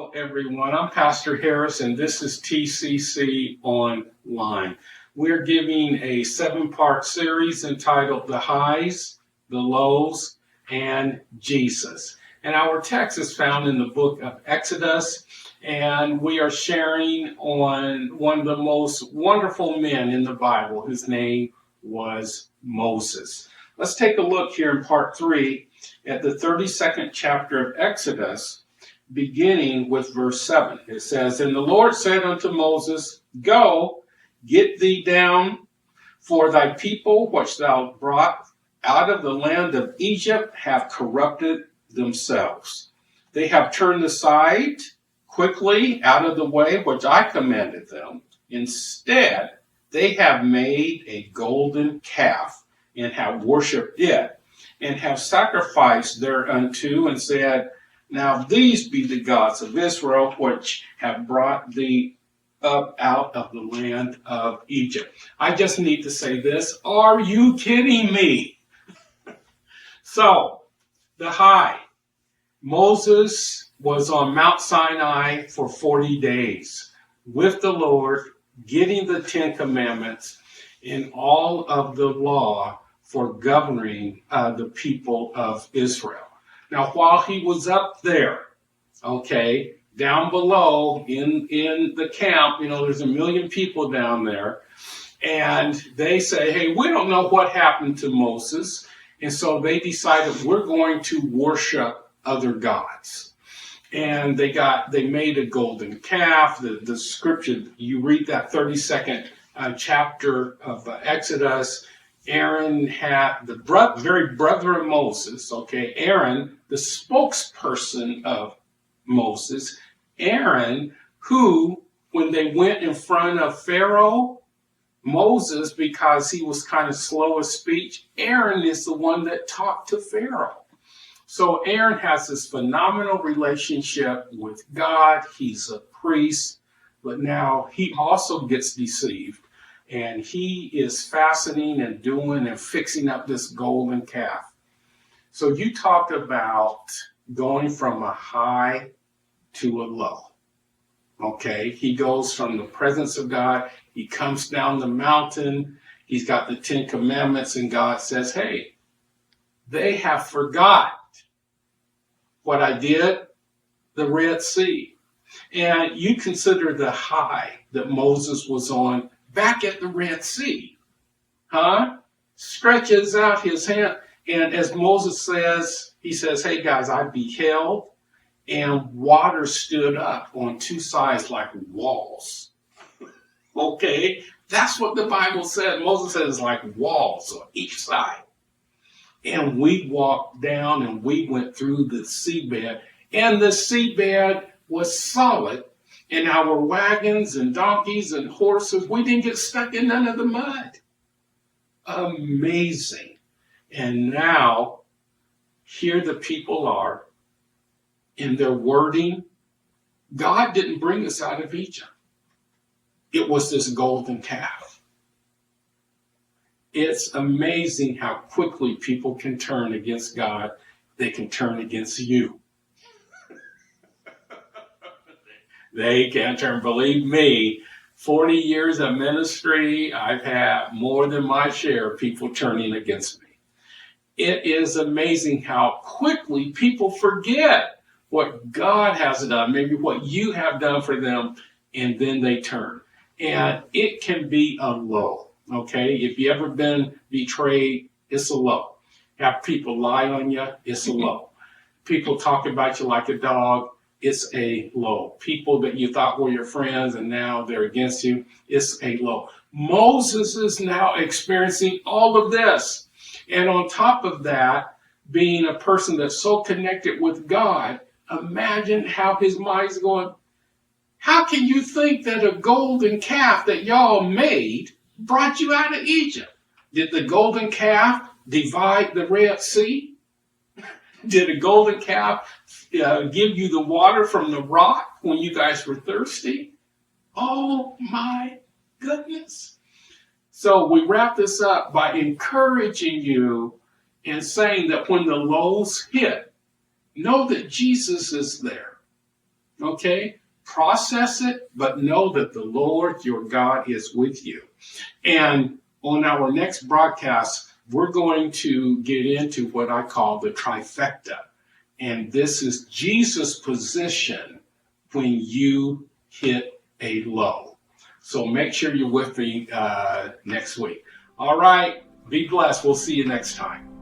Hello, everyone. I'm Pastor Harris, and this is TCC Online. We're giving a 7-part series entitled The Highs, the Lows, and Jesus. And our text is found in the book of Exodus, and we are sharing on one of the most wonderful men in the Bible. His name was Moses. Let's take a look here in part 3 at the 32nd chapter of Exodus, beginning with verse 7. It says, "And the Lord said unto Moses, Go, get thee down, for thy people which thou brought out of the land of Egypt have corrupted themselves. They have turned aside quickly out of the way which I commanded them. Instead, they have made a golden calf, and have worshipped it, and have sacrificed thereunto, and said, Now these be the gods of Israel, which have brought thee up out of the land of Egypt." I just need to say this. Are you kidding me? So, the high. Moses was on Mount Sinai for 40 days with the Lord, getting the 10 Commandments and all of the law for governing the people of Israel. Now, while he was up there, down below in the camp, there's 1 million people down there, and they say, hey, we don't know what happened to Moses, and so they decided we're going to worship other gods. And they made a golden calf. The scripture, you read that 32nd chapter of Exodus. Aaron had the very brother of Moses, Aaron, the spokesperson of Moses. Aaron, who, when they went in front of Pharaoh, Moses, because he was kind of slow of speech, Aaron is the one that talked to Pharaoh. So Aaron has this phenomenal relationship with God. He's a priest, but now he also gets deceived. And he is fastening and doing and fixing up this golden calf. So you talked about going from a high to a low. He goes from the presence of God. He comes down the mountain. He's got the 10 Commandments, and God says, hey, they have forgot what I did, the Red Sea. And you consider the high that Moses was on back at the Red Sea, stretches out his hand. And as Moses says, he says, hey guys, I beheld, and water stood up on 2 sides like walls. That's what the Bible said. Moses says like walls on each side. And we walked down and we went through the seabed, and the seabed was solid. And our wagons and donkeys and horses, we didn't get stuck in none of the mud. Amazing. And now, here the people are in their wording. God didn't bring us out of Egypt. It was this golden calf. It's amazing how quickly people can turn against God. They can turn against you. They can turn. Believe me, 40 years of ministry, I've had more than my share of people turning against me. It is amazing how quickly people forget what God has done, maybe what you have done for them, and then they turn. And it can be a low, If you ever been betrayed, it's a low. Have people lie on you, it's a low. People talk about you like a dog, it's a low. People that you thought were your friends and now they're against you, it's a low. Moses is now experiencing all of this. And on top of that, being a person that's so connected with God, imagine how his mind's going, how can you think that a golden calf that y'all made brought you out of Egypt? Did the golden calf divide the Red Sea? Did a golden calf give you the water from the rock when you guys were thirsty? Oh my goodness. So we wrap this up by encouraging you and saying that when the lows hit, know that Jesus is there. Okay? Process it, but know that the Lord your God is with you. And on our next broadcast, we're going to get into what I call the trifecta. And this is Jesus' position when you hit a low. So make sure you're with me next week. All right. Be blessed. We'll see you next time.